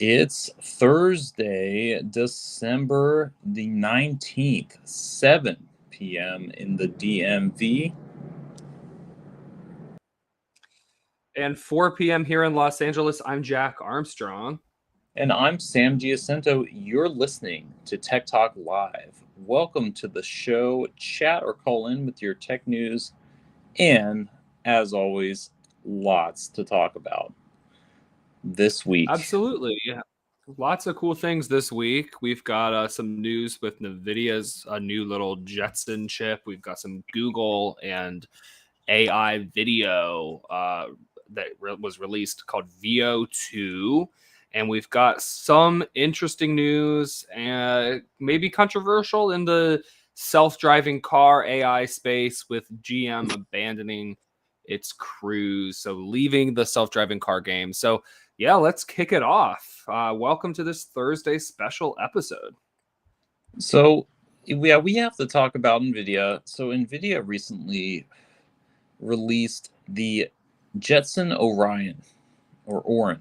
It's Thursday, December the 19th, 7 p.m. in the DMV. And 4 p.m. here in Los Angeles. I'm Jack Armstrong. And I'm Sam Giacinto. You're listening to Tech Talk Live. Welcome to the show. Chat or call in with your tech news. And as always, lots to talk about this week. Absolutely. Yeah. Lots of cool things this week. We've got some news with Nvidia's new little Jetson chip. We've got some Google and AI video that was released called VO2. And we've got some interesting news, maybe controversial in the self-driving car AI space with GM abandoning its crews, so leaving the self-driving car game. So yeah, let's kick it off. Welcome to this Thursday special episode. So yeah, we have to talk about Nvidia. So Nvidia recently released the Jetson Orin or Orin.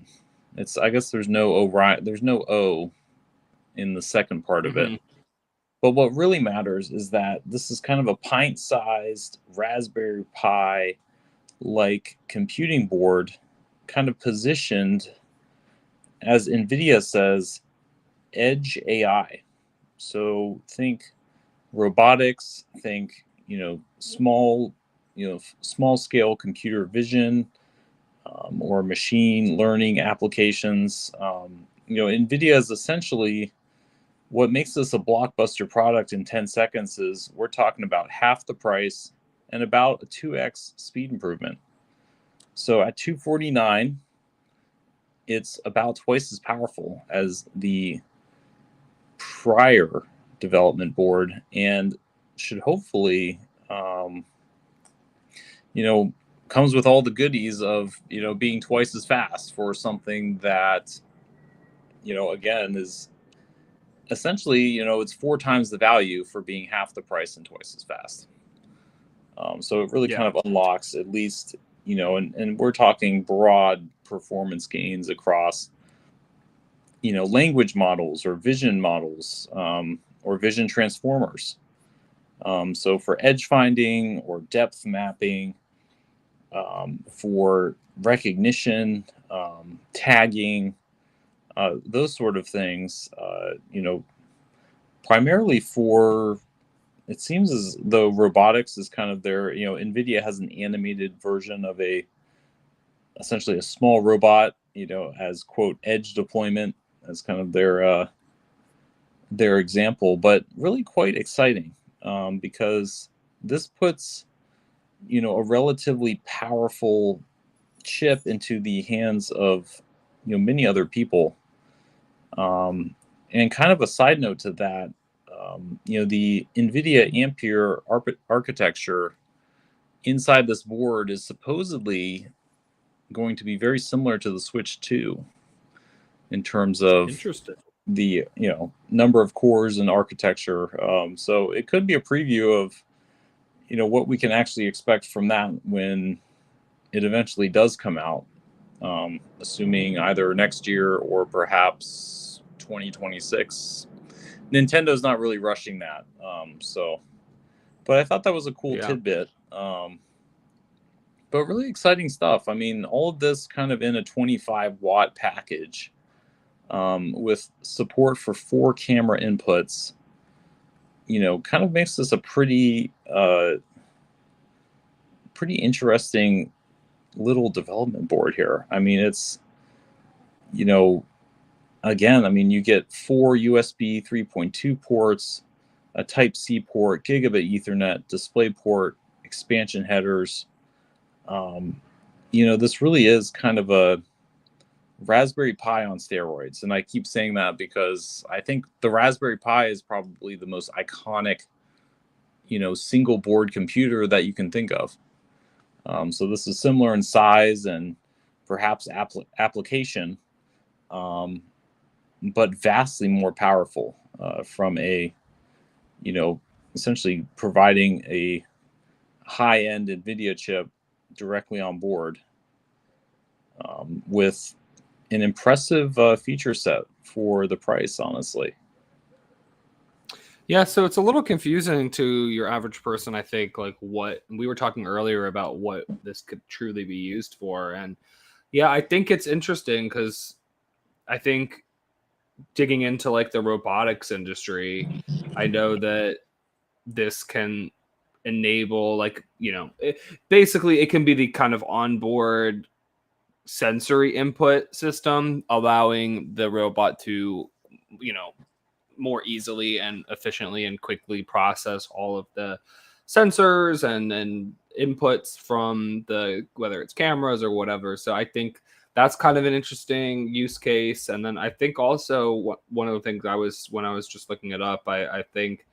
I guess there's no Orion, there's no O in the second part of it. But what really matters is that this is kind of a pint-sized Raspberry Pi like computing board, kind of positioned, as Nvidia says, edge AI. So think robotics, think small scale computer vision, or machine learning applications. Nvidia is essentially what makes this a blockbuster product in 10 seconds is we're talking about half the price and about a 2x speed improvement. So at $249, it's about twice as powerful as the prior development board and should hopefully, comes with all the goodies of, being twice as fast for something that, again, is essentially, it's 4 times the value for being half the price and twice as fast. So it really kind of unlocks at least, and we're talking broad performance gains across, language models or vision models, or vision transformers. So for edge finding or depth mapping, for recognition, tagging, those sort of things, primarily for, it seems as though robotics is kind of their, Nvidia has an animated version of essentially a small robot, as quote edge deployment as kind of their example, but really quite exciting, because this puts, a relatively powerful chip into the hands of, many other people. And kind of a side note to that, the NVIDIA Ampere architecture inside this board is supposedly going to be very similar to the Switch 2 in terms of the number of cores and architecture. So it could be a preview of what we can actually expect from that when it eventually does come out, assuming either next year or perhaps 2026. Nintendo's not really rushing that, but I thought that was a cool tidbit. But really exciting stuff. I mean, all of this kind of in a 25-watt package, with support for 4 camera inputs, kind of makes this a pretty interesting little development board here. I mean, it's, again, I mean, you get 4 USB 3.2 ports, a Type-C port, gigabit Ethernet, display port, expansion headers. This really is kind of a Raspberry Pi on steroids. And I keep saying that because I think the Raspberry Pi is probably the most iconic, single board computer that you can think of. So this is similar in size and perhaps application, but vastly more powerful, from a, essentially providing a high-end NVIDIA chip directly on board, with, an impressive feature set for the price, honestly. Yeah, so it's a little confusing to your average person, I think, like what we were talking earlier about what this could truly be used for. And yeah, I think it's interesting because I think digging into like the robotics industry, I know that this can enable basically it can be the kind of onboard sensory input system allowing the robot to you know more easily and efficiently and quickly process all of the sensors and inputs from the whether it's cameras or whatever. So I think that's kind of an interesting use case. And then I think also one of the things I was when I was just looking it up, I think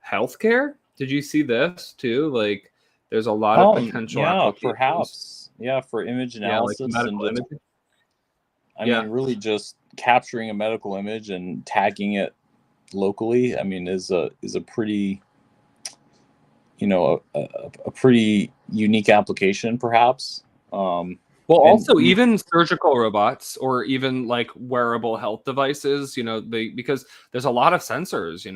healthcare. Did you see this too? Like there's a lot of potential Yeah, applications. perhaps. Yeah, for image Yeah, like analysis and medical just, imaging. I Yeah. mean, really just capturing a medical image and tagging it locally. I mean, is a pretty, a pretty unique application, perhaps. Um, Well, and also even surgical robots or even like wearable health devices, because there's a lot of sensors,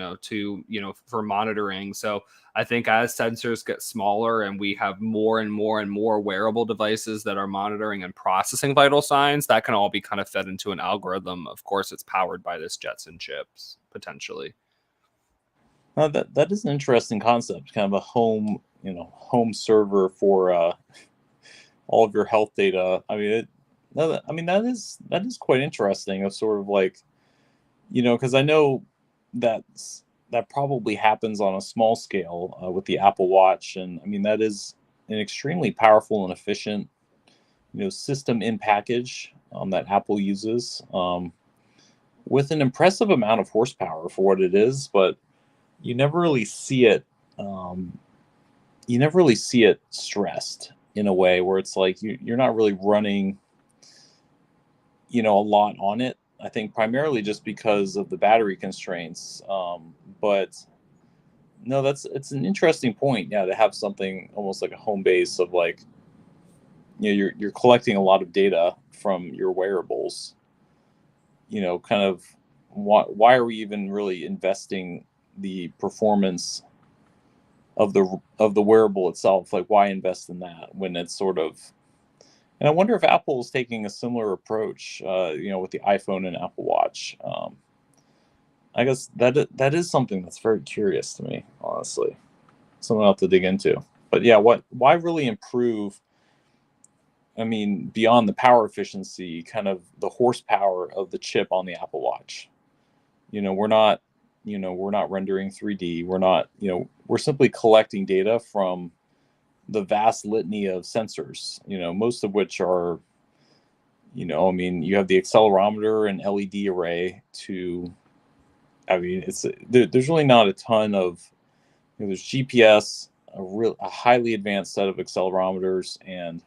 for monitoring. So I think as sensors get smaller and we have more and more and more wearable devices that are monitoring and processing vital signs, that can all be kind of fed into an algorithm. Of course, it's powered by this Jetson chips potentially. that is an interesting concept, kind of a home server for all of your health data. I mean, that is quite interesting. Of sort of like, because I know that probably happens on a small scale with the Apple Watch, and I mean that is an extremely powerful and efficient, system in package that Apple uses, with an impressive amount of horsepower for what it is. But you never really see it. Um, you never really see it stressed in a way where it's like you're not really running, a lot on it. I think primarily just because of the battery constraints. But no, it's an interesting point. Yeah, to have something almost like a home base of like, you're collecting a lot of data from your wearables. Kind of why are we even really investing the performance of the wearable itself? Like, why invest in that when it's sort of, and I wonder if Apple is taking a similar approach, with the iPhone and Apple Watch. I guess that is something that's very curious to me, honestly. Something I'll have to dig into. But yeah, why really improve? I mean, beyond the power efficiency, kind of the horsepower of the chip on the Apple Watch. We're not rendering 3D. We're not, we're simply collecting data from the vast litany of sensors, most of which are, I mean, you have the accelerometer and LED array to, I mean, there's really not a ton of, there's GPS, a highly advanced set of accelerometers, and,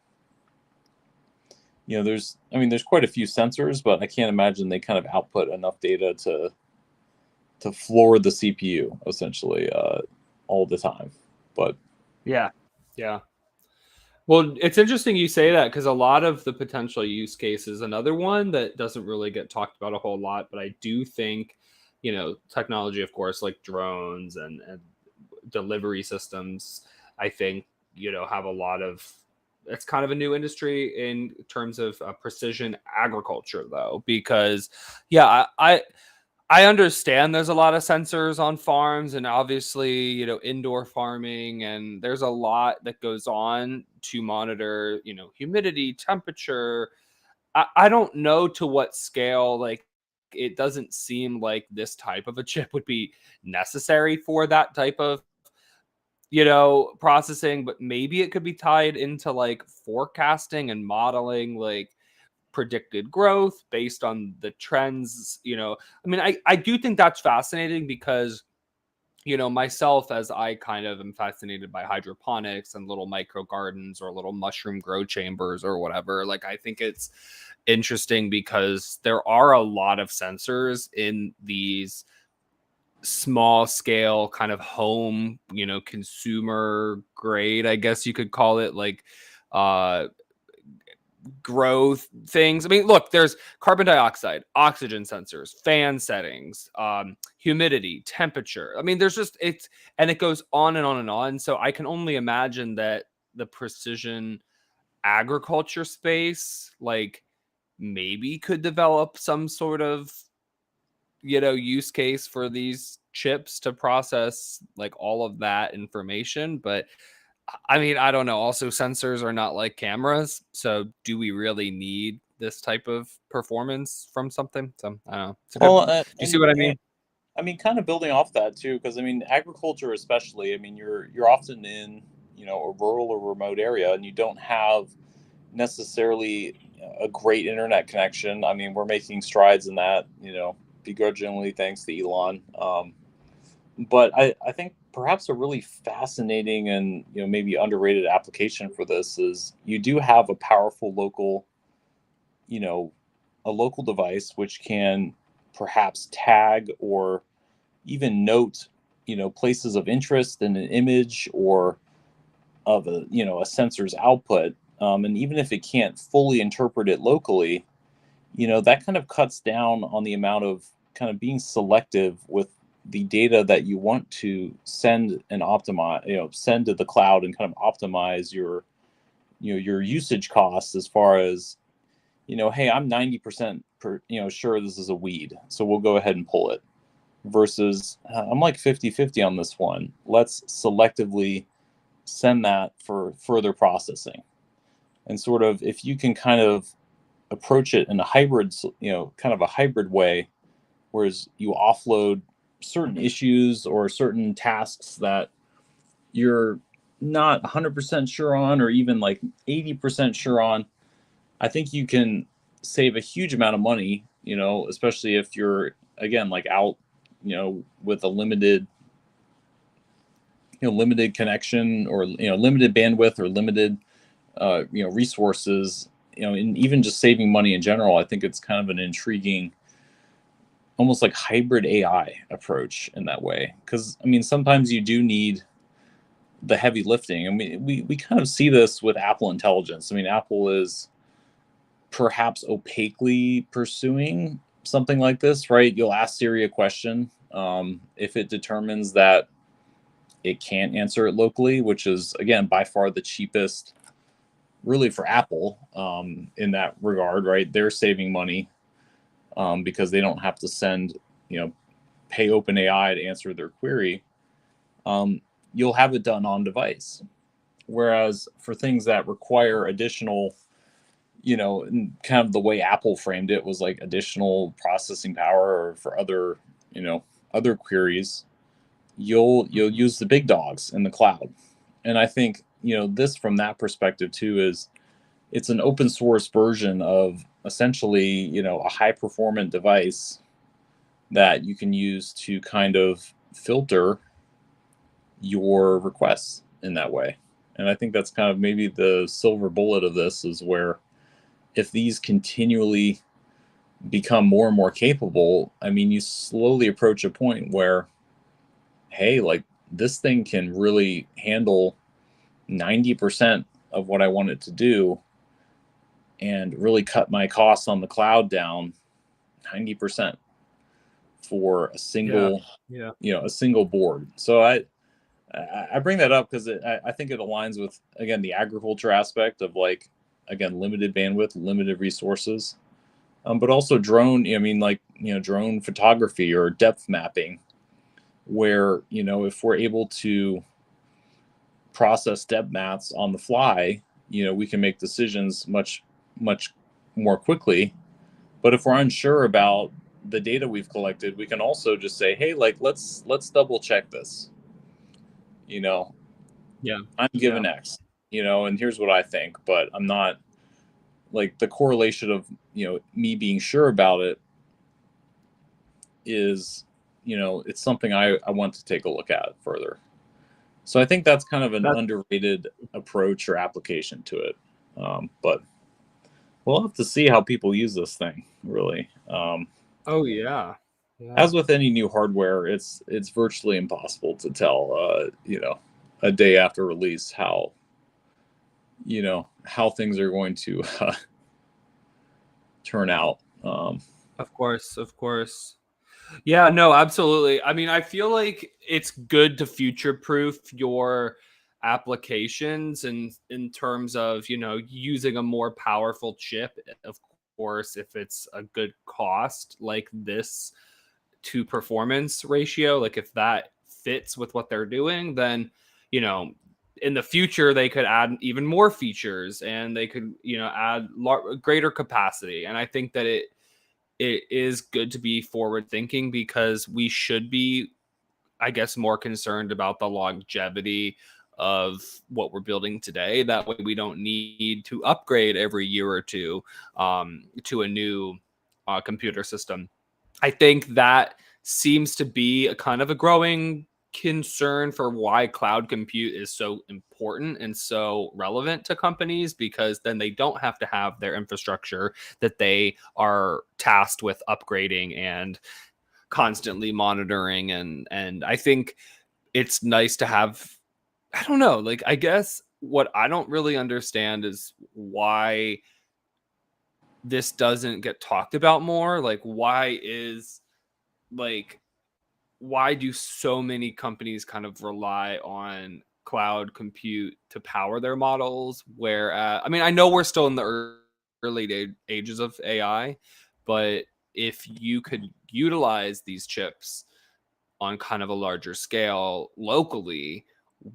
there's quite a few sensors, but I can't imagine they kind of output enough data to floor the CPU essentially, all the time. But Yeah. Yeah. Well, it's interesting you say that because a lot of the potential use cases, another one that doesn't really get talked about a whole lot, but I do think, technology, of course, like drones and delivery systems, I think, have a lot of, it's kind of a new industry in terms of precision agriculture, though, because, yeah, I understand there's a lot of sensors on farms and obviously, indoor farming, and there's a lot that goes on to monitor, humidity, temperature. I don't know to what scale, like, it doesn't seem like this type of a chip would be necessary for that type of, processing, but maybe it could be tied into like forecasting and modeling, like predicted growth based on the trends. I mean, I do think that's fascinating because, myself, as I kind of am fascinated by hydroponics and little micro gardens or little mushroom grow chambers or whatever, like I think it's interesting because there are a lot of sensors in these small scale kind of home, consumer grade, I guess you could call it, like uh grow things. I mean, look, there's carbon dioxide, oxygen sensors, fan settings, humidity, temperature. I mean, there's just and it goes on and on and on. So I can only imagine that the precision agriculture space, like, maybe could develop some sort of, use case for these chips to process like all of that information. But I mean, I don't know. Also, sensors are not like cameras. So do we really need this type of performance from something? So I don't know. It's a good. Well, Do you see what I mean? I mean, kind of building off that too, because I mean, agriculture especially. I mean, you're often in a rural or remote area, and you don't have necessarily a great internet connection. I mean, we're making strides in that, begrudgingly thanks to Elon. But I think perhaps a really fascinating and maybe underrated application for this is you do have a powerful local, you know, a local device which can perhaps tag or even note, places of interest in an image or of a sensor's output. And even if it can't fully interpret it locally, that kind of cuts down on the amount of kind of being selective with the data that you want to send and optimize, send to the cloud and kind of optimize your usage costs as far as, hey, I'm 90% sure this is a weed, so we'll go ahead and pull it versus I'm like 50-50 on this one. Let's selectively send that for further processing. And sort of if you can kind of approach it in a hybrid, kind of a hybrid way, whereas you offload certain issues or certain tasks that you're not 100% sure on, or even like 80% sure on, I think you can save a huge amount of money, especially if you're, again, like out, with a limited, limited connection or, limited bandwidth or limited, resources, and even just saving money in general. I think it's kind of an intriguing, almost like hybrid AI approach in that way. Because I mean, sometimes you do need the heavy lifting. I mean, we kind of see this with Apple Intelligence. I mean, Apple is perhaps opaquely pursuing something like this, right? You'll ask Siri a question. If it determines that it can't answer it locally, which is, again, by far the cheapest, really, for Apple in that regard, right? They're saving money because they don't have to pay OpenAI to answer their query. You'll have it done on device. Whereas for things that require additional, kind of the way Apple framed it was like additional processing power, or for other, other queries, you'll use the big dogs in the cloud. And I think, this from that perspective too is it's an open source version of essentially, a high performant device that you can use to kind of filter your requests in that way. And I think that's kind of maybe the silver bullet of this, is where if these continually become more and more capable, I mean, you slowly approach a point where, hey, like this thing can really handle 90% of what I want it to do and really cut my costs on the cloud down 90% for a single, a single board. So I bring that up because I think it aligns with, again, the agriculture aspect of, like, again, limited bandwidth, limited resources, but also drone. I mean, like, drone photography or depth mapping, where, if we're able to process depth maps on the fly, we can make decisions much, much more quickly. But if we're unsure about the data we've collected, we can also just say, hey, like, let's double check this. I'm given X, and here's what I think, but I'm not, like, the correlation of, me being sure about it is, it's something I want to take a look at further. So I think that's kind of an underrated approach or application to it. But we'll have to see how people use this thing, really. Oh yeah. As with any new hardware, it's virtually impossible to tell, a day after release how things are going to turn out. Of course, of course. Yeah, no, absolutely. I mean, I feel like it's good to future proof your applications and in terms of, using a more powerful chip, of course, if it's a good cost like this to performance ratio, like if that fits with what they're doing, then, you know, in the future they could add even more features and they could, add greater capacity. And I think that it is good to be forward thinking because we should be, I guess, more concerned about the longevity of what we're building today. That way we don't need to upgrade every year or two to a new computer system. I think that seems to be a kind of a growing concern for why cloud compute is so important and so relevant to companies, because then they don't have to have their infrastructure that they are tasked with upgrading and constantly monitoring. And I think it's nice to have, I don't know, like, I guess what I don't really understand is why this doesn't get talked about more. Like, like why do so many companies kind of rely on cloud compute to power their models? Where, I mean, I know we're still in the early ages of AI, but if you could utilize these chips on kind of a larger scale locally,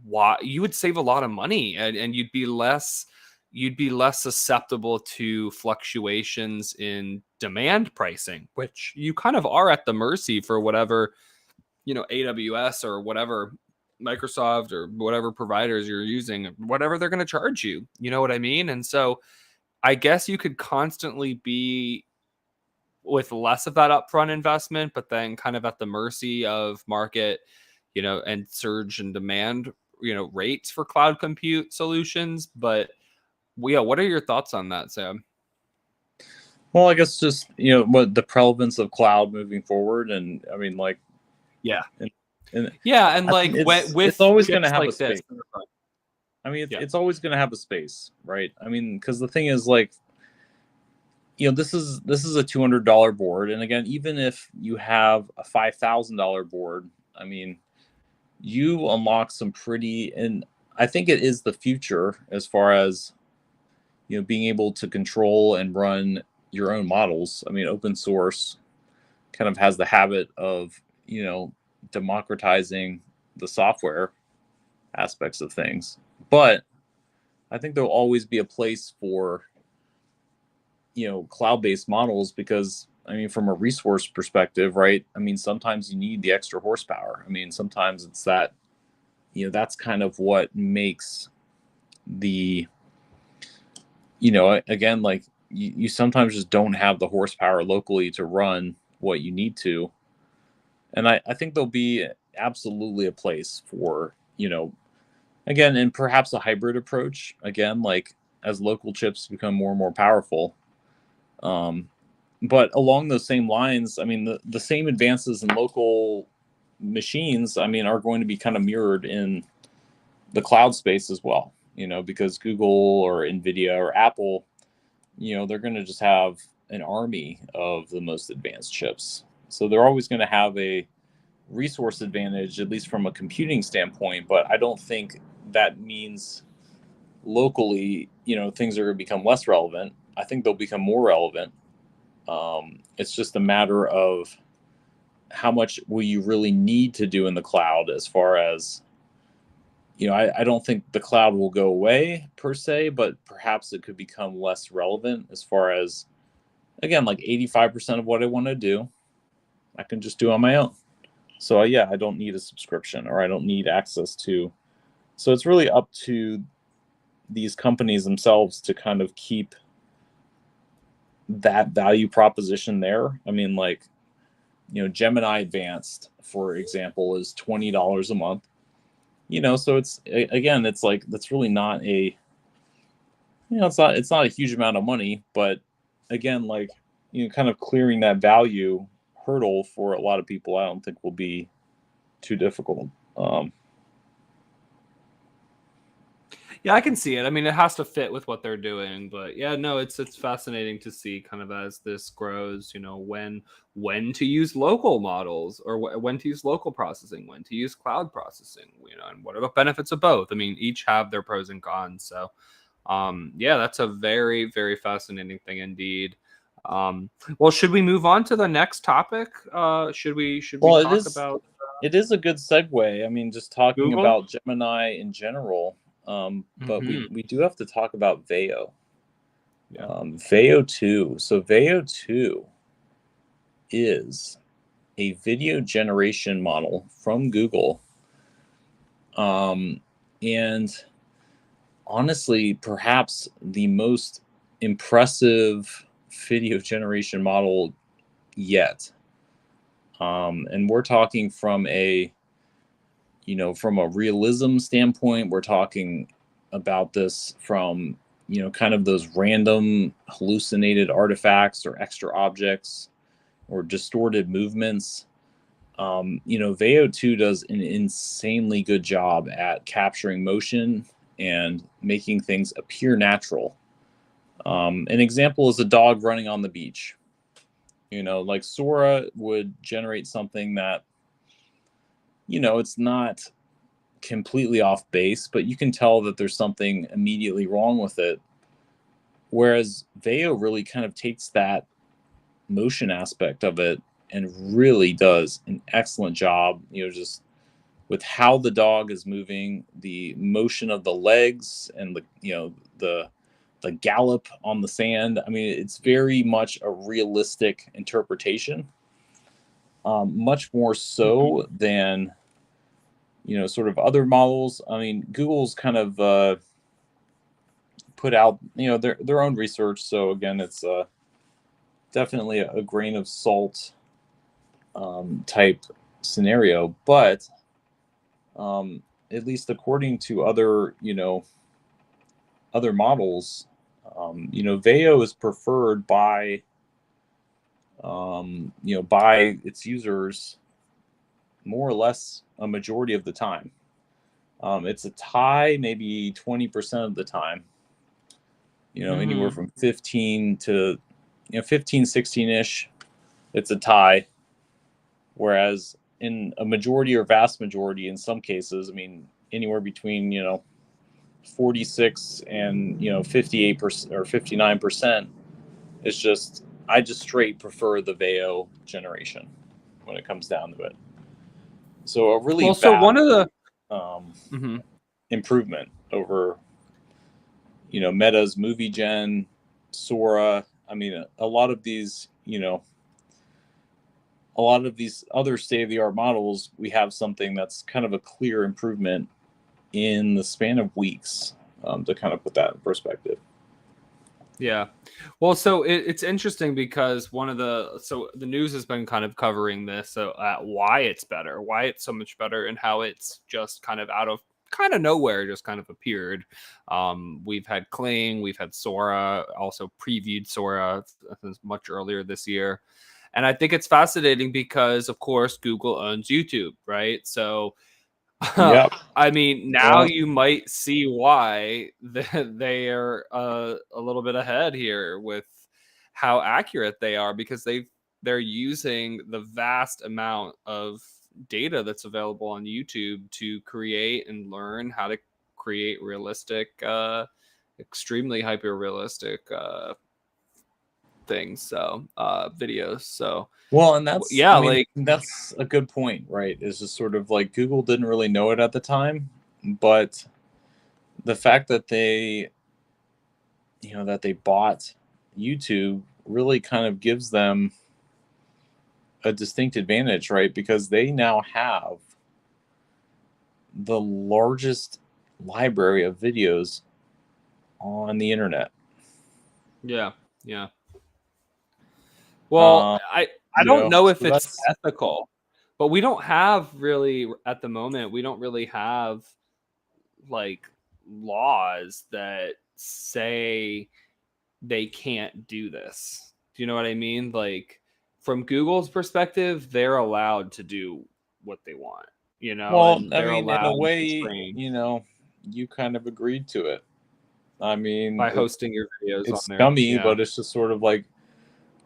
why you would save a lot of money, and you'd be less susceptible to fluctuations in demand pricing, which you kind of are at the mercy for whatever, AWS or whatever, Microsoft or whatever providers you're using, whatever they're going to charge you. You know what I mean? And so I guess you could constantly be with less of that upfront investment, but then kind of at the mercy of market, and surge and demand, rates for cloud compute solutions. But yeah, what are your thoughts on that, Sam? Well, I guess just what the prevalence of cloud moving forward, and I mean, like, Yeah. and, and Yeah. And I like mean, it's with always going to chips have a like this. space. I mean, Yeah. it's always going to have a space, right? I mean, because the thing is, like, this is a $200 board, and again, even if you have a $5,000 board, I mean, you unlock some pretty, and I think it is the future as far as being able to control and run your own models. I mean, open source kind of has the habit of democratizing the software aspects of things, but I think there'll always be a place for cloud-based models, because I mean, from a resource perspective, right? I mean, sometimes you need the extra horsepower. I mean, sometimes it's that that's kind of what makes the again, like, you sometimes just don't have the horsepower locally to run what you need to. And I think there'll be absolutely a place for again, and perhaps a hybrid approach, again, like, as local chips become more and more powerful. But along those same lines, I mean, the same advances in local machines, I mean, are going to be kind of mirrored in the cloud space as well, because Google or Nvidia or Apple, they're going to just have an army of the most advanced chips. So they're always going to have a resource advantage, at least from a computing standpoint. But I don't think that means locally, things are going to become less relevant. I think they'll become more relevant. It's just a matter of how much will you really need to do in the cloud, as far as I don't think the cloud will go away per se, but perhaps it could become less relevant, as far as, again, like, 85% of what I want to do, I can just do on my own. So yeah, I don't need a subscription, or I don't need access to. So it's really up to these companies themselves to kind of keep that value proposition there. I mean, like, Gemini Advanced, for example, is $20 a month. So it's, again, it's like, that's really not a, it's not a huge amount of money, but again, like, kind of clearing that value hurdle for a lot of people, I don't think will be too difficult. Yeah, I can see it. I mean, it has to fit with what they're doing, but yeah, no, it's fascinating to see kind of as this grows, when to use local models or when to use local processing, when to use cloud processing, and what are the benefits of both. I mean, each have their pros and cons. So, yeah, that's a very, very fascinating thing indeed. Well, should we move on to the next topic? Should we Well, talk about it is a good segue. I mean, just talking Google? about Gemini in general, but Hmm. we do have to talk about Veo. Yeah. Veo 2. So Veo 2 is a video generation model from Google. And honestly, perhaps the most impressive video generation model yet. And we're talking from a realism standpoint, we're talking about this from, kind of those random hallucinated artifacts or extra objects or distorted movements. Veo 2 does an insanely good job at capturing motion and making things appear natural. An example is a dog running on the beach. Like Sora would generate something that, it's not completely off base, but you can tell that there's something immediately wrong with it. Whereas Veo really kind of takes that motion aspect of it and really does an excellent job, just with how the dog is moving, the motion of the legs and the gallop on the sand. I mean, it's very much a realistic interpretation, much more Mhm. so than sort of other models. I mean, Google's kind of put out their own research, so again, it's definitely a grain of salt type scenario, but at least according to other models, Veo is preferred by its users more or less a majority of the time. It's a tie maybe 20% of the time, anywhere Mhm. from 15 to 15, 16-ish. It's a tie. Whereas in a majority or vast majority, in some cases, I mean, anywhere between 46 and 58% or 59%, it's just I just straight prefer the Veo generation when it comes down to it. So a really Well, so vast one of the um, Mhm. improvement over Meta's movie gen, Sora. I mean, a lot of these other state of the art models, we have something that's kind of a clear improvement in the span of weeks, to kind of put that in perspective. Yeah. Well, so it's interesting because the news has been kind of covering this, so why it's better, why it's so much better, and how it's just kind of out of kind of nowhere, just kind of appeared. We've had Kling, we've had Sora, also previewed Sora since much earlier this year, and I think it's fascinating because, of course, Google owns YouTube, right? So Yep. I mean, now Yeah. you might see why they are a little bit ahead here with how accurate they are because they're using the vast amount of data that's available on YouTube to create and learn how to create realistic, extremely hyper realistic things. So videos. So Well, and that's, yeah, I mean, like that's a good point, right? It's just sort of like Google didn't really know it at the time, but the fact that they bought YouTube really kind of gives them a distinct advantage, right? Because they now have the largest library of videos on the internet. yeah, yeah. Well, Um, I don't know if so it's that's ethical, but we don't have really at the moment, we don't really have like laws that say they can't do this. Do you know what I mean? Like from Google's perspective, they're allowed to do what they want, well, and I they're mean, in a allowed to way, train. you kind of agreed to it. I mean, by hosting your videos on it's there. scummy, Yeah. but it's just sort of like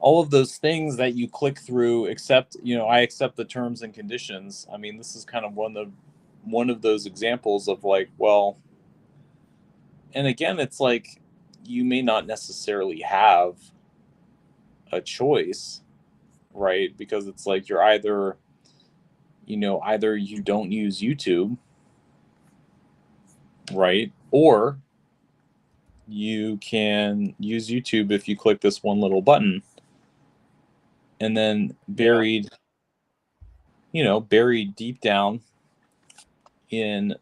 all of those things that you click through, except, I accept the terms and conditions. I mean, this is kind of one of those examples of like, well, and again, it's like you may not necessarily have a choice, right? Because it's like you're either you don't use YouTube, right? Or you can use YouTube if you click this one little button. And then buried deep down in,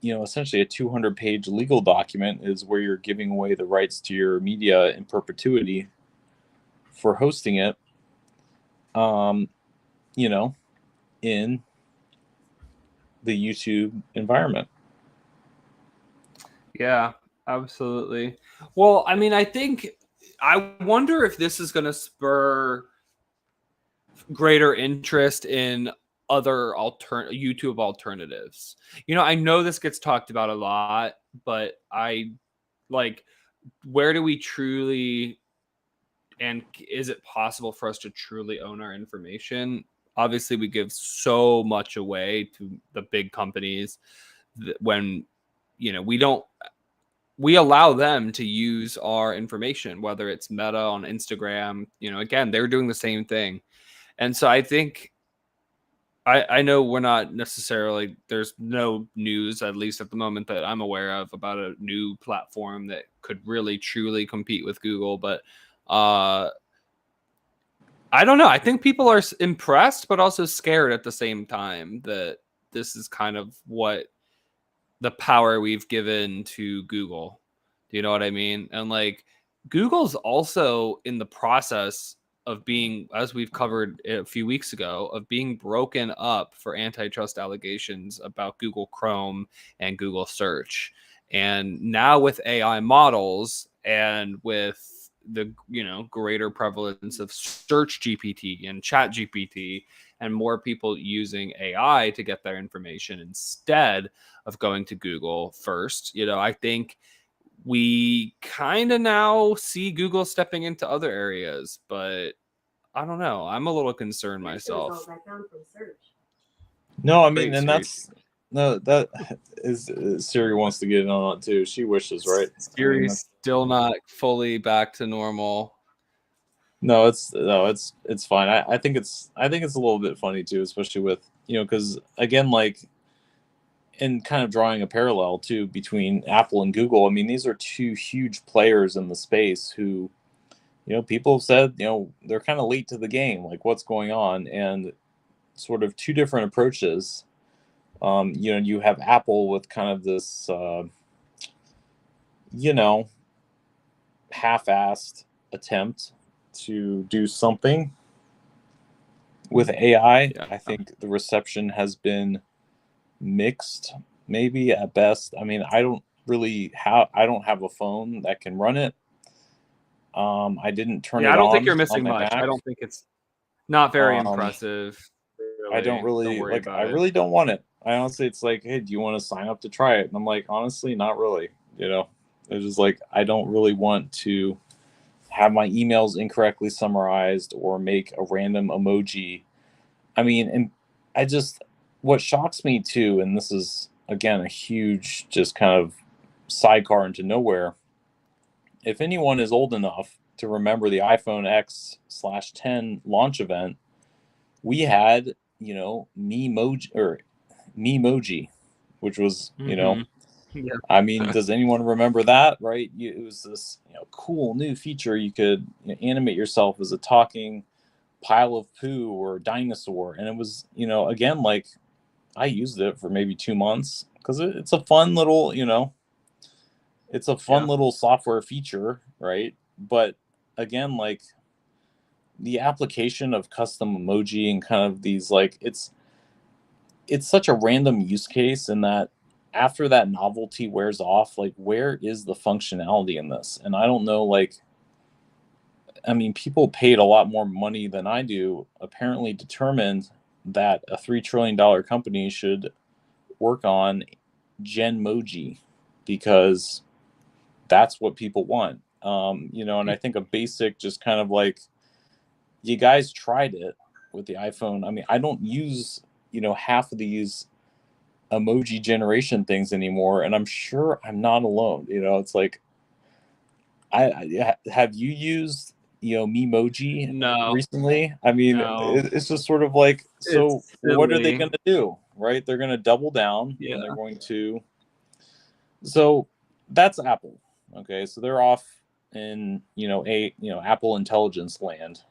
essentially a 200-page legal document is where you're giving away the rights to your media in perpetuity for hosting it, you know, in the YouTube environment. Yeah, absolutely. Well, I mean, I wonder if this is going to spur greater interest in other YouTube alternatives. I know this gets talked about a lot, but I like, where do we truly, and is it possible for us to truly own our information? Obviously, we give so much away to the big companies when we allow them to use our information, whether it's Meta on Instagram. Again, they're doing the same thing. And so I think, I know we're not necessarily, there's no news, at least at the moment, that I'm aware of about a new platform that could really truly compete with Google. But I don't know. I think people are impressed, but also scared at the same time that this is kind of what the power we've given to Google. Do you know what I mean? And like, Google's also in the process of being, as we've covered a few weeks ago, of being broken up for antitrust allegations about Google Chrome and Google Search. And now with AI models and with the greater prevalence of Search GPT and Chat GPT, and more people using AI to get their information instead of going to Google first, I think we kind of now see Google stepping into other areas, but I don't know. I'm a little concerned myself. No, I mean, Great, and Siri. that is, Siri wants to get in on it too. She wishes, right? Siri's still not fully back to normal. No, it's fine. I think it's a little bit funny too, especially with, because again, like, and kind of drawing a parallel too between Apple and Google. I mean, these are two huge players in the space who, people have said, they're kind of late to the game, like what's going on, and sort of two different approaches. You have Apple with kind of this, half-assed attempt to do something with AI. Yeah. I think the reception has been mixed, maybe at best. I mean, I don't have a phone that can run it. I didn't turn it I don't think on you're missing my much. Mac. I don't think it's not very Um, impressive. I don't Don't really worry like. I about it. really don't want it. I honestly, it's like, hey, do you want to sign up to try it? And I'm like, honestly, not really. It's just like I don't really want to have my emails incorrectly summarized or make a random emoji. I mean, and what shocks me too, and this is again a huge just kind of sidecar into nowhere. If anyone is old enough to remember the iPhone X/10 launch event, we had, Memoji, which was, Yeah. I mean, does anyone remember that? Right? It was this, cool new feature. You could, animate yourself as a talking pile of poo or dinosaur, and it was, again, like I used it for maybe 2 months because it's a fun little, software feature, right? But again, like the application of custom emoji and kind of these, like, it's such a random use case, in that after that novelty wears off, like, where is the functionality in this? And I don't know, like, I mean, people paid a lot more money than I do, apparently determined that a $3 trillion company should work on Genmoji. because that's what people want. And I think a basic, just kind of like, you guys tried it with the iPhone. I mean, I don't use, half of these emoji generation things anymore, and I'm sure I'm not alone. It's like, have you used, Memoji No, recently? I mean, no, it's just sort of like, so it's what are they silly. going to do, right? They're going to double down, and they're Yeah, going to. So that's Apple. Okay, so they're off in, Apple intelligence land.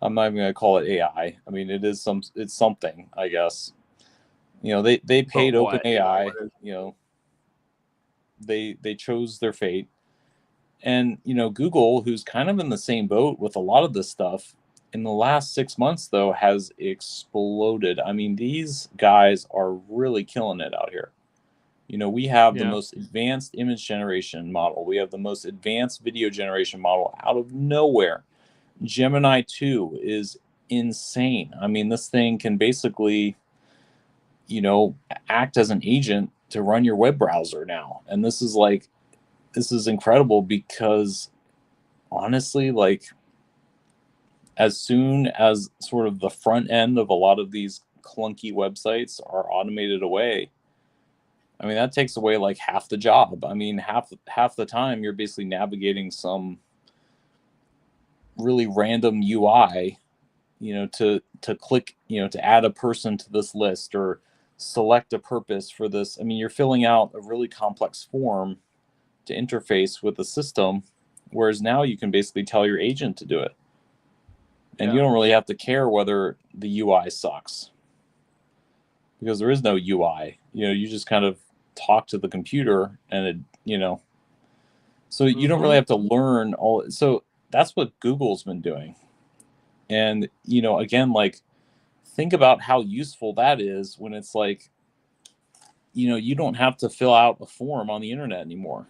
I'm not even going to call it AI. I mean, it's something, I guess. They but paid what? Yeah, OpenAI. what is? They chose their fate. And Google, who's kind of in the same boat with a lot of this stuff, in the last 6 months though, has exploded. I mean, these guys are really killing it out here. We have the Yeah, most advanced image generation model. We have the most advanced video generation model out of nowhere. Gemini 2 is insane. I mean, this thing can basically, you know, act as an agent to run your web browser now. And this is incredible because honestly, like, as soon as sort of the front end of a lot of these clunky websites are automated away, I mean, that takes away like half the job. I mean, half the time you're basically navigating some really random UI, to click, to add a person to this list or select a purpose for this. I mean, you're filling out a really complex form to interface with the system, whereas now you can basically tell your agent to do it. And you yeah. don't really have to care whether the UI sucks because there is no UI. You just kind of talk to the computer and so you don't really Mm-hmm. have to learn all. So that's what Google's been doing. And, again, like, think about how useful that is when it's like, you don't have to fill out a form on the internet anymore.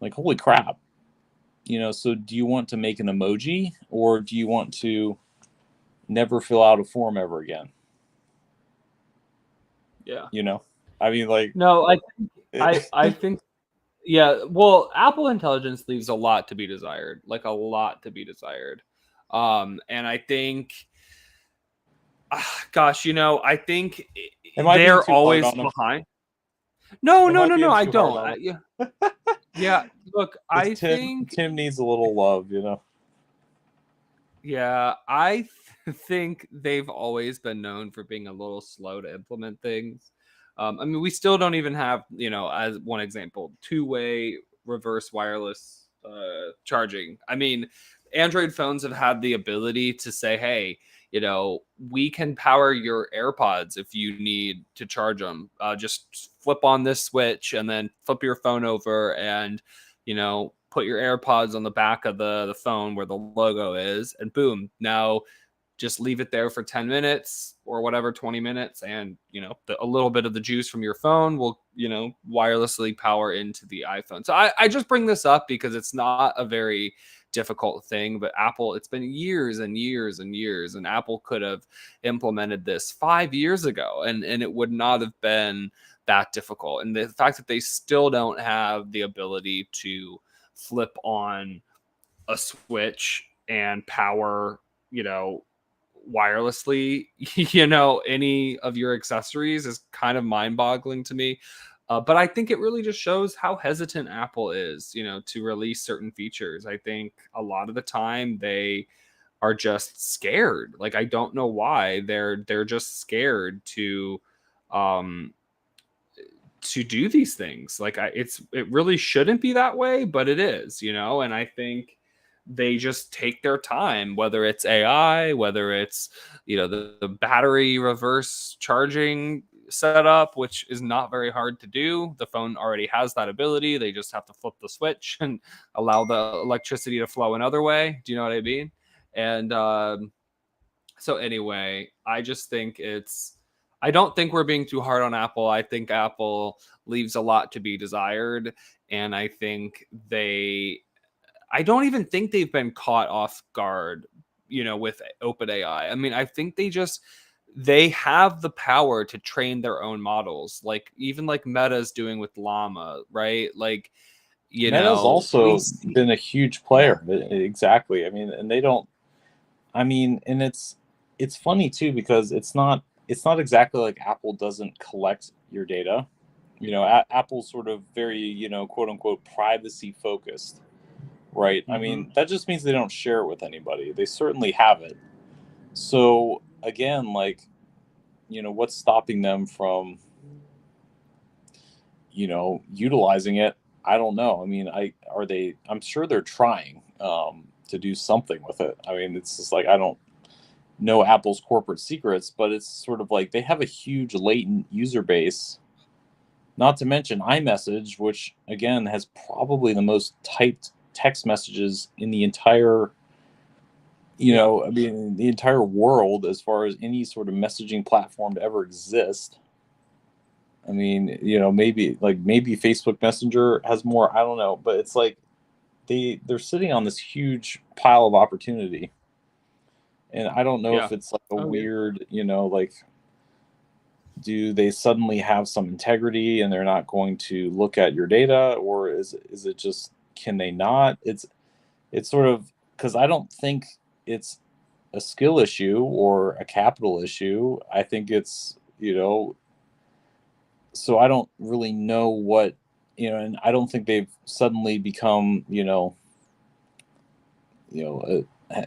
Like, holy crap. So do you want to make an emoji or do you want to never fill out a form ever again? Yeah. You know, I mean, like, No, it, I think yeah. Well, Apple Intelligence leaves a lot to be desired, like a lot to be desired. And I think, gosh, I think am I being they're too hard always on him? behind. No, Am no, I no, no. being I too hard don't. on him? Yeah, yeah. Look, It's I think, Tim needs a little love. yeah, think they've always been known for being a little slow to implement things. I mean, we still don't even have, as one example, two-way reverse wireless charging. I mean, Android phones have had the ability to say, hey, we can power your AirPods if you need to charge them. Just flip on this switch and then flip your phone over and, put your AirPods on the back of the phone where the logo is, and boom, now just leave it there for 10 minutes or whatever, 20 minutes, and a little bit of the juice from your phone will wirelessly power into the iPhone. So I just bring this up because it's not a very difficult thing, but Apple, it's been years and years and years, and Apple could have implemented this 5 years ago, and it would not have been that difficult. And the fact that they still don't have the ability to flip on a switch and power, wirelessly, any of your accessories is kind of mind boggling to me. But I think it really just shows how hesitant Apple is, to release certain features. I think a lot of the time they are just scared. Like, I don't know why they're just scared um to do these things. Like, it really shouldn't be that way, but it is, and I think they just take their time, whether it's AI, whether it's, the battery reverse charging setup, which is not very hard to do. The phone already has that ability. They just have to flip the switch and allow the electricity to flow another way. Do you know what I mean? And so anyway, I just think I don't think we're being too hard on Apple. I think Apple leaves a lot to be desired. And I think I don't even think they've been caught off guard, with OpenAI. I mean, I think they have the power to train their own models, like even like Meta's doing with Llama, right? Like, Meta's we also see, been a huge yeah. player. Exactly. I mean, and they don't. I mean, and it's funny too because it's not exactly like Apple doesn't collect your data. Apple's sort of very quote unquote privacy focused, right? I Hmm. mean, that just means they don't share it with anybody. They certainly have it. So again, like what's stopping them from utilizing it? I don't know. I mean, I'm sure they're trying to do something with it. I mean, it's just like I don't know Apple's corporate secrets, but it's sort of like they have a huge latent user base. Not to mention iMessage, which again has probably the most typed text messages in the entire, Yeah. I mean, the entire world as far as any sort of messaging platform to ever exist. I mean, maybe Facebook Messenger has more. I don't know, but it's like they're sitting on this huge pile of opportunity, and I don't know Yeah. if it's like a Oh yeah. weird, like do they suddenly have some integrity and they're not going to look at your data, or is it just can they not? It's sort of because I don't think it's a skill issue or a capital issue. I think it's so I don't really know what and I don't think they've suddenly become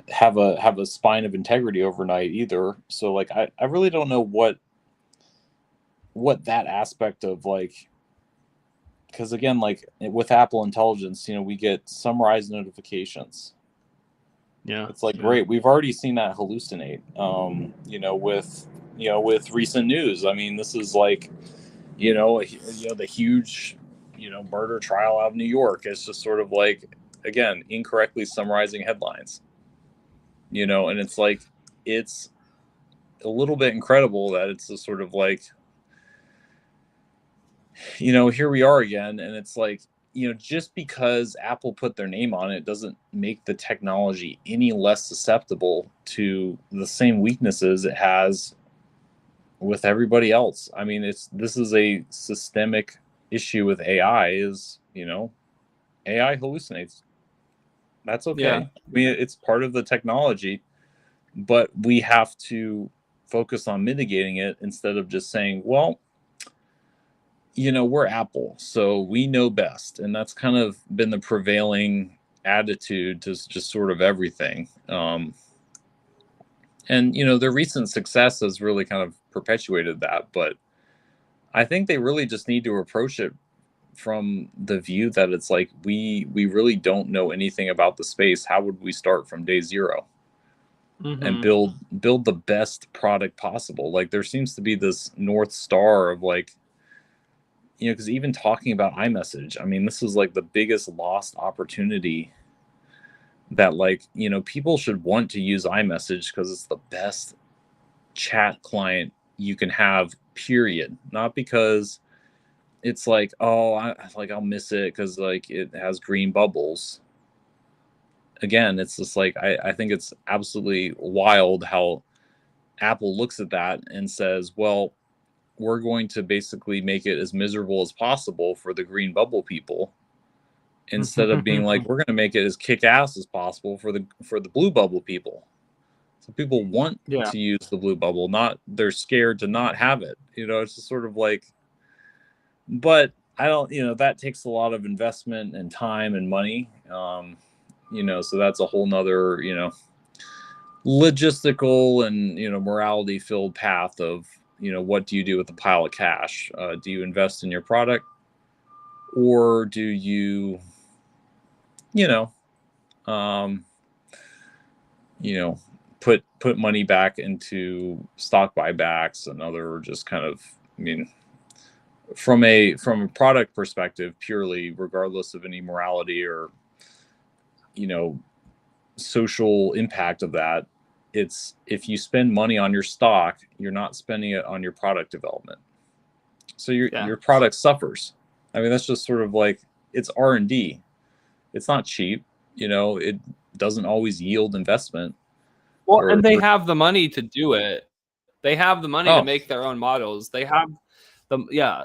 have a spine of integrity overnight either. So like I really don't know what that aspect of like because again like with Apple Intelligence we get summarized notifications. Yeah. It's like Yeah. great, we've already seen that hallucinate with with recent news. I mean, this is like the huge murder trial out of New York. It's just sort of like again incorrectly summarizing headlines, and it's like it's a little bit incredible that it's a sort of like here we are again, and it's like just because Apple put their name on it doesn't make the technology any less susceptible to the same weaknesses it has with everybody else. I mean, this is a systemic issue with AI. Is AI hallucinates. That's Yeah. okay. I mean, it's part of the technology, but we have to focus on mitigating it instead of just saying, well, we're Apple, so we know best. And that's kind of been the prevailing attitude to just sort of everything. And, their recent success has really kind of perpetuated that. But I think they really just need to approach it from the view that it's like we really don't know anything about the space. How would we start from day zero and Hmm. build the best product possible? Like there seems to be this north star of like because even talking about iMessage, I mean, this is like the biggest lost opportunity that like people should want to use iMessage because it's the best chat client you can have, period. Not because it's like, oh, I'll miss it because like it has green bubbles. Again, it's just like I think it's absolutely wild how Apple looks at that and says, well, we're going to basically make it as miserable as possible for the green bubble people instead of being like we're going to make it as kick-ass as possible for the blue bubble people. So people want Yeah. to use the blue bubble, not they're scared to not have it. It's just sort of like, but I don't, that takes a lot of investment and time and money. So that's a whole nother, logistical and, morality filled path of, what do you do with a pile of cash? Do you invest in your product or do you, you know, um, you know, put money back into stock buybacks and other just kind of, I mean, from a product perspective purely regardless of any morality or you know social impact of that, it's if you spend money on your stock you're not spending it on your product development, so Yeah. your product suffers. I mean that's just sort of like it's R&D. It's not cheap. It doesn't always yield investment Well, or and they have the money to do it. They have the money to Oh, make their own models. They have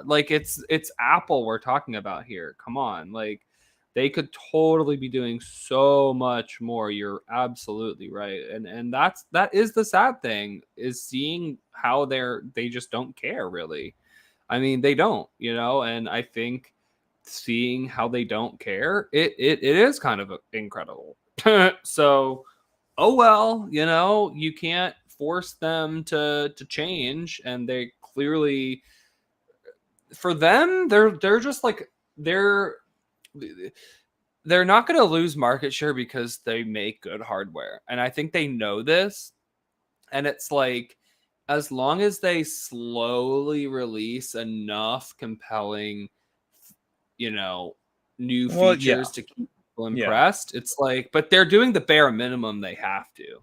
like it's Apple we're talking about here. Come on, like they could totally be doing so much more. You're absolutely right. And that is the sad thing, is seeing how they just don't care really. I mean, they don't, and I think seeing how they don't care, it is kind of incredible. So, oh well, you can't force them to change, and they clearly, for them, they're just like they're not going to lose market share because they make good hardware. And I think they know this. And it's like, as long as they slowly release enough compelling, you know, new well, yeah, features to keep people yeah. impressed, it's like, but they're doing the bare minimum they have to.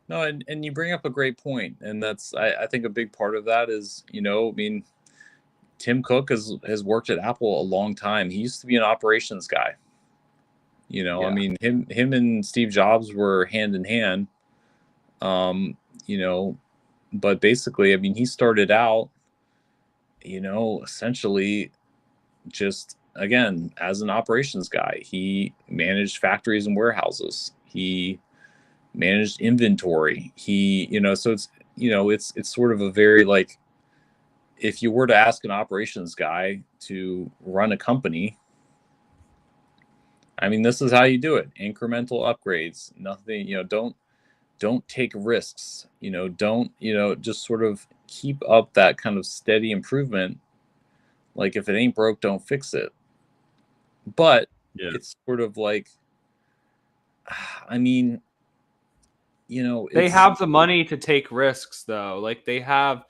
No, and you bring up a great point, and that's I think a big part of that is, I mean, Tim Cook has worked at Apple a long time. He used to be an operations guy. I Yeah. mean, him and Steve Jobs were hand in hand. Um, you know, but basically, I mean, he started out, essentially just again as an operations guy. He managed factories and warehouses. He managed inventory. So it's sort of a very like, if you were to ask an operations guy to run a company, I mean, this is how you do it: incremental upgrades. Nothing, don't take risks. Don't, just sort of keep up that kind of steady improvement. Like, if it ain't broke, don't fix it. But Yeah. it's sort of like, I mean, They it's have the money to take risks, though. Like, they have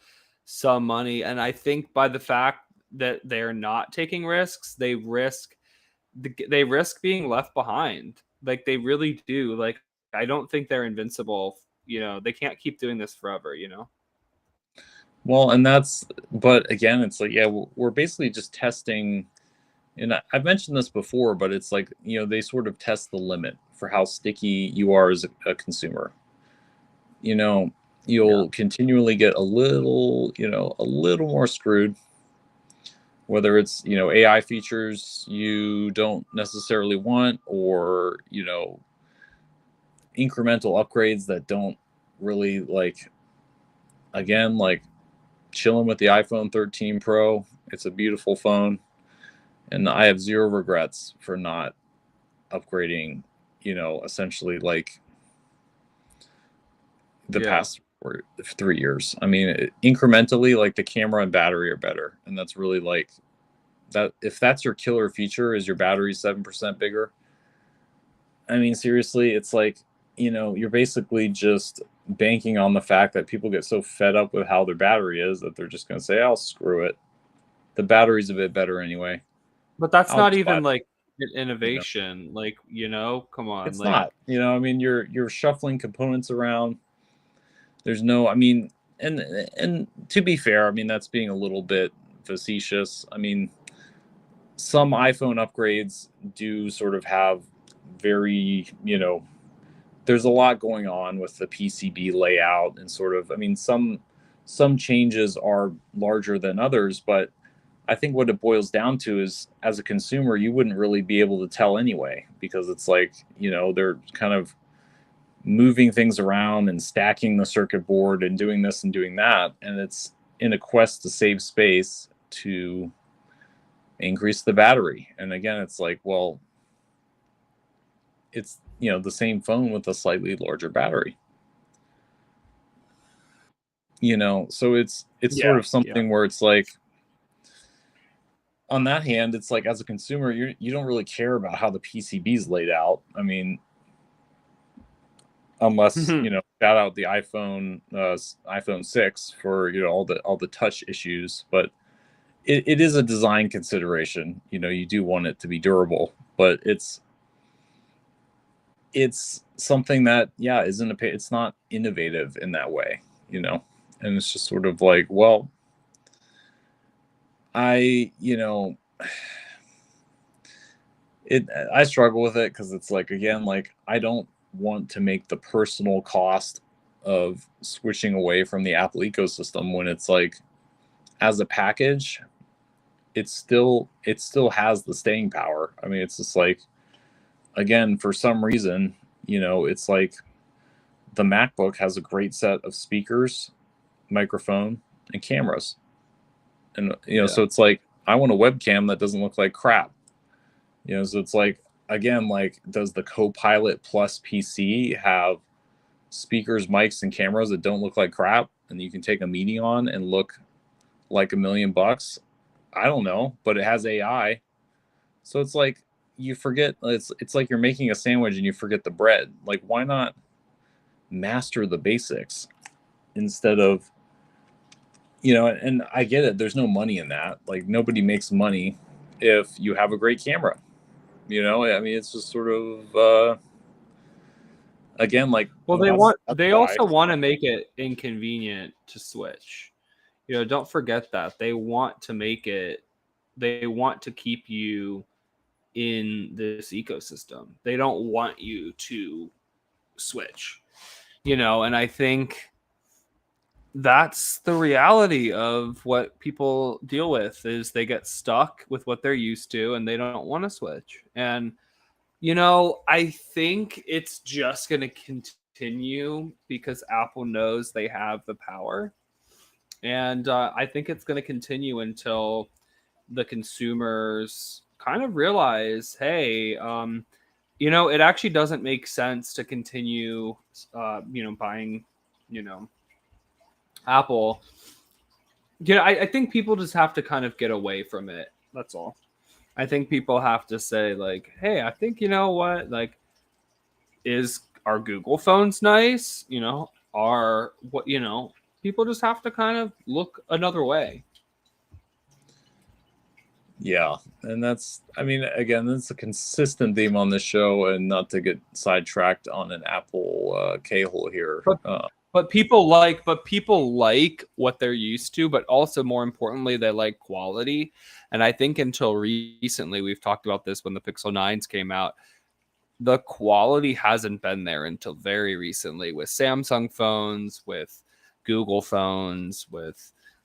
some money. And I think by the fact that they're not taking risks, they risk being left behind. Like, they really do. Like, I don't think they're invincible. They can't keep doing this forever. well, and but again, it's like, yeah, we're basically just testing. And I've mentioned this before, but it's like, they sort of test the limit for how sticky you are as a consumer. You know, Yeah. you'll continually get a little more screwed, whether it's, AI features you don't necessarily want, or, incremental upgrades that don't really, like, again, like chilling with the iPhone 13 Pro. It's a beautiful phone, and I have zero regrets for not upgrading, essentially, like, the Yeah. past 3 years. I mean, incrementally, like, the camera and battery are better, and that's really like that. If that's your killer feature, is your battery 7% bigger. I mean, seriously, it's like, you're basically just banking on the fact that people get so fed up with how their battery is that they're just going to say, "I'll screw it. The battery's a bit better anyway. But that's I'll not just buy even it." like an You know, innovation. Like, come on. it's Like, not. I mean, you're shuffling components around. There's no, I mean, and to be fair, I mean, that's being a little bit facetious. I mean, some iPhone upgrades do sort of have very, there's a lot going on with the PCB layout, and sort of, I mean, some changes are larger than others, but I think what it boils down to is, as a consumer, you wouldn't really be able to tell anyway, because it's like, they're kind of moving things around and stacking the circuit board and doing this and doing that, and it's in a quest to save space to increase the battery. And again, it's like, well, it's, the same phone with a slightly larger battery. So it's yeah, sort of yeah. something where it's like, on that hand, it's like, as a consumer, you don't really care about how the PCB is laid out. I mean, unless, shout out the iPhone 6 for, all the touch issues. But it is a design consideration. You do want it to be durable, but it's something that, yeah, it's not innovative in that way. And it's just sort of like, well, I you know it I struggle with it, because it's like, again, like, I don't want to make the personal cost of switching away from the Apple ecosystem when it's like, as a package, it still has the staying power. I mean, it's just like, again, for some reason, it's like the MacBook has a great set of speakers, microphone, and cameras. And so it's like, I want a webcam that doesn't look like crap. So it's like, again, like, does the Copilot Plus PC have speakers, mics, and cameras that don't look like crap and you can take a meeting on and look like $1,000,000? I don't know, but it has AI. So it's like, you forget, it's like you're making a sandwich and you forget the bread. Like, why not master the basics instead of, and I get it, there's no money in that. Like, nobody makes money if you have a great camera. I mean, it's just sort of again, like, well, they also want to make it inconvenient to switch. Don't forget that they want to keep you in this ecosystem. They don't want you to switch, and I think that's the reality of what people deal with, is they get stuck with what they're used to and they don't want to switch. And I think it's just going to continue because Apple knows they have the power. And I think it's going to continue until the consumers kind of realize, hey, it actually doesn't make sense to continue, buying, Apple. I think people just have to kind of get away from it. That's all. I think people have to say, like, hey, I think, what, like, is our Google phones nice? People just have to kind of look another way. Yeah. And that's a consistent theme on this show, and not to get sidetracked on an Apple K-hole here. But people like what they're used to, but also more importantly, they like quality. And I think until recently, we've talked about this when the Pixel 9s came out, the quality hasn't been there until very recently with Samsung phones, with Google phones,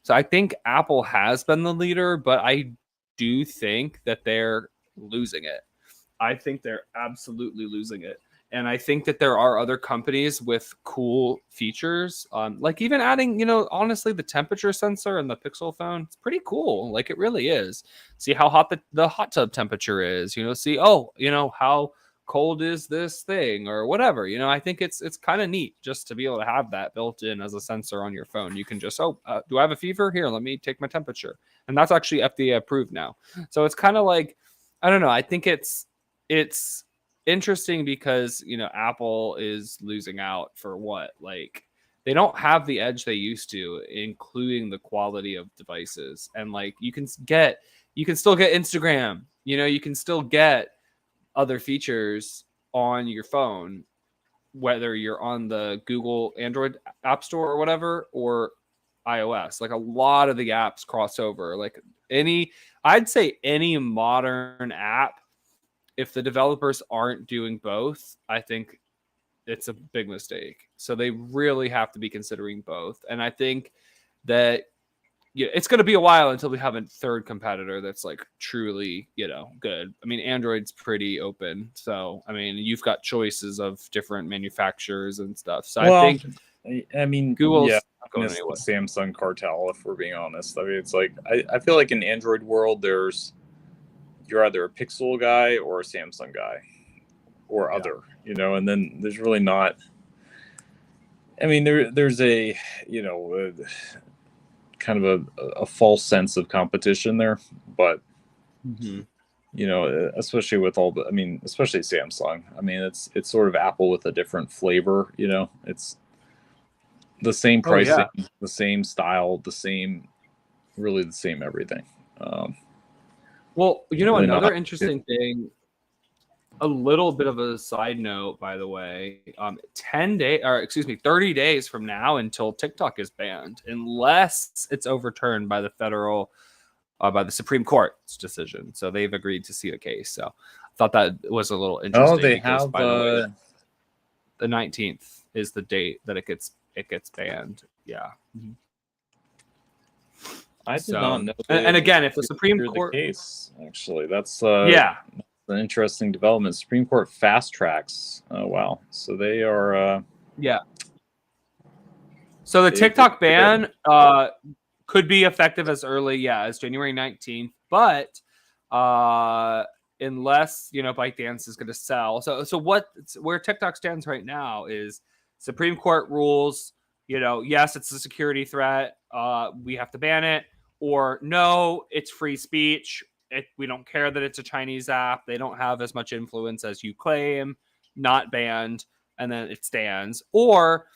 so I think Apple has been the leader, but I do think that they're losing it. I think they're absolutely losing it. And I think that there are other companies with cool features, like even adding, honestly, the temperature sensor in the Pixel phone. It's pretty cool. Like, it really is. See how hot the hot tub temperature is. See, how cold is this thing or whatever. I think it's kind of neat just to be able to have that built in as a sensor on your phone. You can just, do I have a fever? Here, let me take my temperature. And that's actually FDA approved now. So it's kind of like, I don't know. I think it's interesting because Apple is losing out for what, like, they don't have the edge they used to, including the quality of devices. And like, you can still get Instagram, you can still get other features on your phone, whether you're on the Google Android App Store or whatever, or iOS. Like, a lot of the apps cross over. Like, I'd say any modern app, if the developers aren't doing both, I think it's a big mistake. So they really have to be considering both. And I think that it's going to be a while until we have a third competitor that's like truly, good. I mean, Android's pretty open. So, I mean, you've got choices of different manufacturers and stuff. So I think, Google's not going anywhere. The Samsung cartel, if we're being honest. I mean, it's like, I feel like in Android world, you're either a Pixel guy or a Samsung guy or other, and then there's really not, there's a, kind of a false sense of competition there, but, especially with especially Samsung. It's sort of Apple with a different flavor, it's the same pricing, the same style, really the same everything. Well, another interesting thing, a little bit of a side note, by the way, 30 days from now until TikTok is banned, unless it's overturned by by the Supreme Court's decision. So they've agreed to see the case. So I thought that was a little interesting. Oh, they have, by the way, the 19th is the date that it gets it gets banned. Yeah. I did not know And again, if the Supreme the Court case, actually, that's yeah, an interesting development. Supreme Court fast tracks. Oh wow, so they are yeah. So the they TikTok did. ban could be effective as early, as January 19th, but unless ByteDance is going to sell. So where TikTok stands right now is Supreme Court rules. Yes, it's a security threat. We have to ban it, or no, it's free speech. We don't care that it's a Chinese app. They don't have as much influence as you claim. Not banned, and then it stands. Or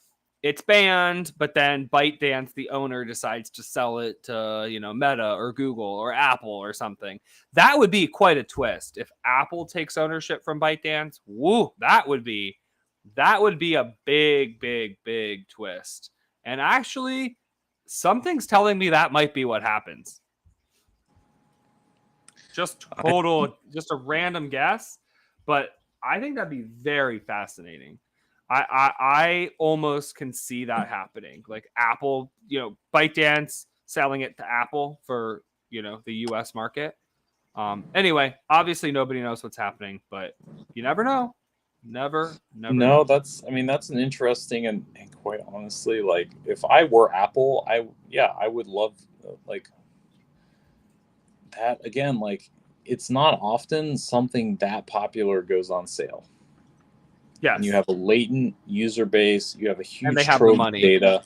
it's banned, but then ByteDance, the owner, decides to sell it to, Meta or Google or Apple or something. That would be quite a twist. If Apple takes ownership from ByteDance, that would be a big, big, big twist. And actually, something's telling me that might be what happens. Just a random guess, but I think that'd be very fascinating. I almost can see that happening. Like Apple, ByteDance selling it to Apple for, the US market. Anyway, obviously nobody knows what's happening, but you never know. Never No, know. that's an interesting and quite honestly, like if I were Apple, I would love like that again. Like it's not often something that popular goes on sale. Yes. And you have a latent user base, you have a huge and they have trove the money. of data.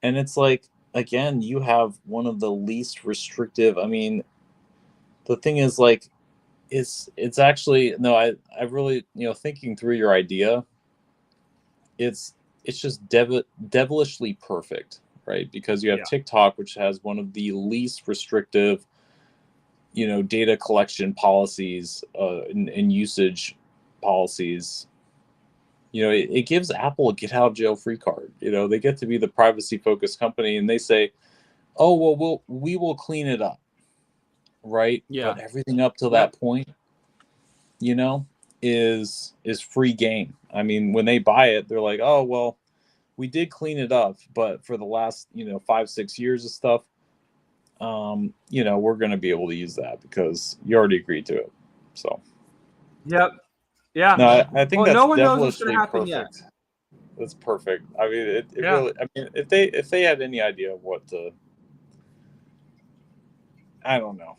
And it's like, again, you have one of the least restrictive. I mean, the thing is like, it's actually no. I really thinking through your idea. It's just devilishly perfect, right? Because you have TikTok, which has one of the least restrictive, data collection policies and usage policies. It gives Apple a get out of jail free card. They get to be the privacy focused company, and they say, "Oh well, we will clean it up." Right? Yeah. But everything up to that point, is free game. I mean, when they buy it, they're like, "Oh well, we did clean it up, but for the last 5-6 years of stuff, we're going to be able to use that because you already agreed to it." So. Yep. Yeah. No, I think that's no one knows what's going devilishly to happen perfect. yet. That's perfect. I mean, it really. I mean, if they had any idea of what to, I don't know.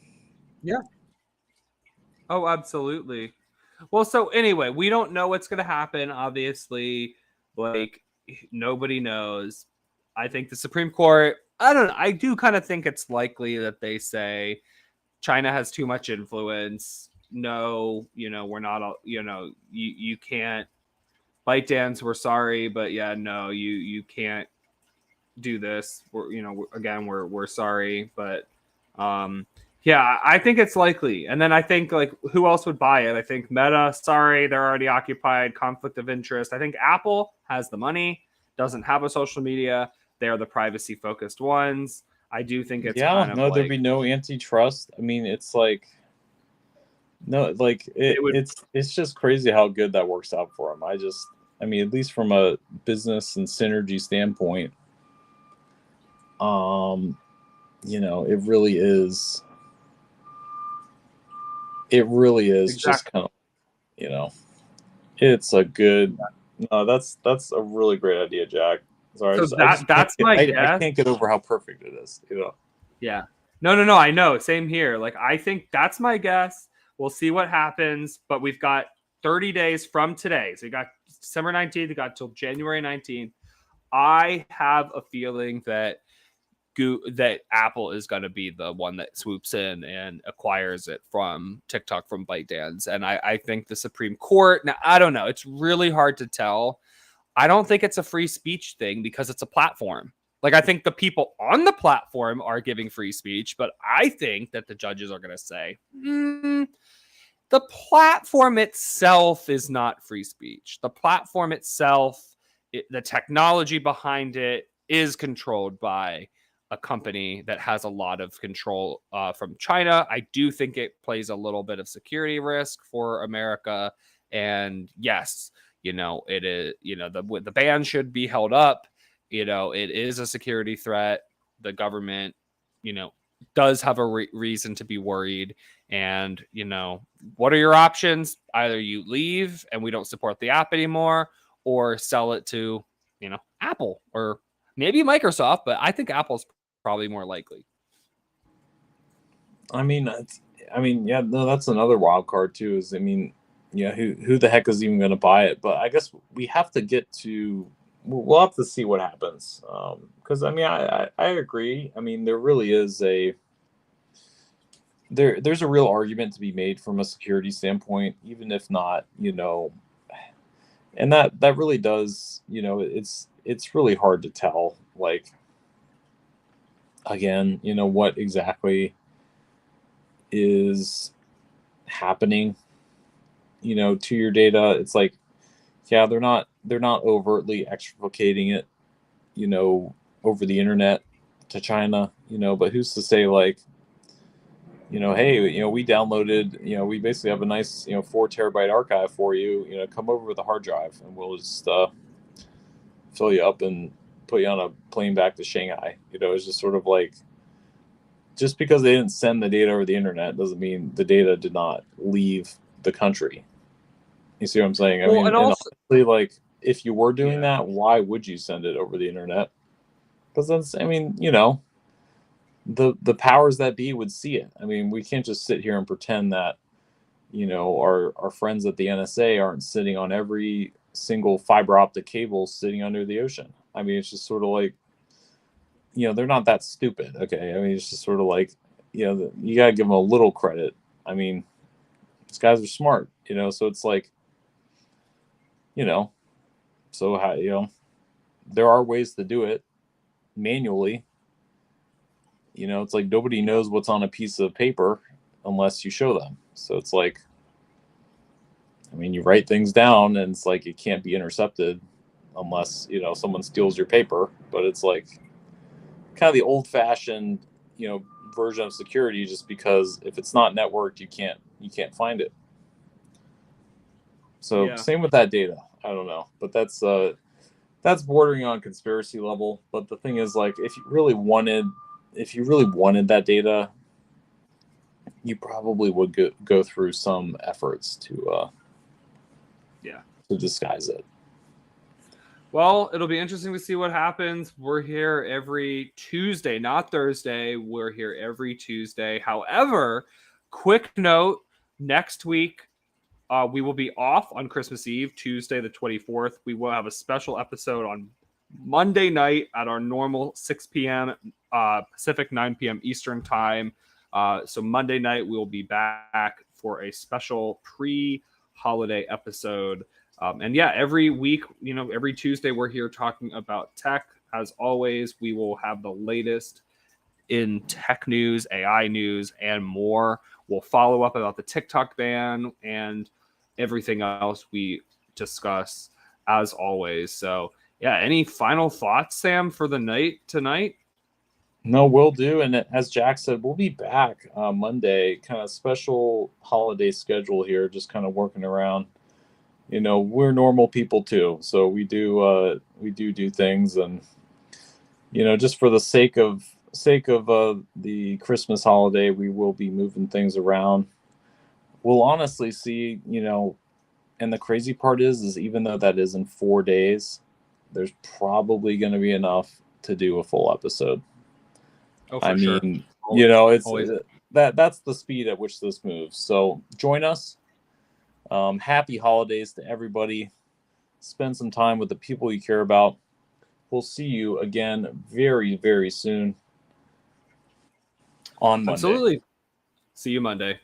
Yeah. Oh, absolutely. Well, so anyway, we don't know what's going to happen. Obviously, like nobody knows. I think the Supreme Court. I don't know. I do kind of think it's likely that they say China has too much influence. No, we're not. You can't. ByteDance, we're sorry, but no, you can't do this. We're sorry, but I think it's likely. And then I think like who else would buy it? I think Meta, sorry, they're already occupied, conflict of interest. I think Apple has the money, doesn't have a social media. They're the privacy focused ones. I do think it's kind of there'd be no antitrust. I mean, it's like no, like it's just crazy how good that works out for them. I mean, at least from a business and synergy standpoint, it really is. It really is just kind of, it's a good. No, that's a really great idea, Jack. Sorry, so that's my guess. I can't get over how perfect it is. Yeah. No. I know. Same here. Like I think that's my guess. We'll see what happens, but we've got 30 days from today. So we got December 19th. We got till January 19th. I have a feeling that Apple is going to be the one that swoops in and acquires it from TikTok from ByteDance. And I think the Supreme Court, now I don't know. It's really hard to tell. I don't think it's a free speech thing because it's a platform. Like I think the people on the platform are giving free speech, but I think that the judges are going to say, the platform itself is not free speech. The platform itself, the technology behind it is controlled by a company that has a lot of control from China. I do think it plays a little bit of security risk for America. And yes, it is, the ban should be held up. it is a security threat. The government, does have a reason to be worried. And, what are your options? Either you leave and we don't support the app anymore, or sell it to, Apple or maybe Microsoft, but I think Apple's probably more likely. I mean, yeah, no, that's another wild card too. Who the heck is even going to buy it? But I guess we have to get to. We'll have to see what happens. Because I agree. There really is there's a real argument to be made from a security standpoint, even if not, and that really does, it's really hard to tell. Like, again, what exactly is happening, to your data. It's like, yeah, they're not overtly extricating it, over the internet to China, but who's to say, like, hey, we downloaded, we basically have a nice, 4 terabyte archive for you, come over with a hard drive and we'll just fill you up and put you on a plane back to Shanghai. It's just sort of like, just because they didn't send the data over the internet doesn't mean the data did not leave the country. You see what I'm saying? And also, honestly, like, if you were doing that, why would you send it over the internet? Because that's, the powers that be would see it. We can't just sit here and pretend that, our friends at the NSA aren't sitting on every single fiber optic cable sitting under the ocean. It's just sort of like, they're not that stupid. Okay. It's just sort of like, you gotta give them a little credit. These guys are smart, so it's like, so how, there are ways to do it manually. It's like nobody knows what's on a piece of paper unless you show them. So it's like, you write things down and it's like, it can't be intercepted unless, someone steals your paper. But it's like kind of the old fashioned, version of security, just because if it's not networked, you can't find it. So Same with that data. I don't know, but that's bordering on conspiracy level. But the thing is, like, if you really wanted that data, you probably would go through some efforts to disguise it. Well, it'll be interesting to see what happens. We're here every Tuesday, not Thursday. We're here every Tuesday. However, quick note, next week, we will be off on Christmas Eve, Tuesday the 24th. We will have a special episode on Monday night at our normal 6 p.m. Pacific, 9 p.m. Eastern time. So Monday night, we'll be back for a special pre-holiday episode. And yeah, every week, every Tuesday, we're here talking about tech. As always, we will have the latest in tech news, AI news, and more. We'll follow up about the TikTok ban and everything else we discuss, as always. So yeah, any final thoughts, Sam, for the night tonight? No, we'll do. And as Jack said, we'll be back Monday, kind of special holiday schedule here, just kind of working around. We're normal people too, so we do things, and just for the sake of the Christmas holiday, we will be moving things around. We'll honestly see, and the crazy part is even though that is in 4 days, there's probably going to be enough to do a full episode. Oh, for sure. It's that's the speed at which this moves. So join us. Happy holidays to everybody. Spend some time with the people you care about. We'll see you again very, very soon on Monday. Absolutely. See you Monday.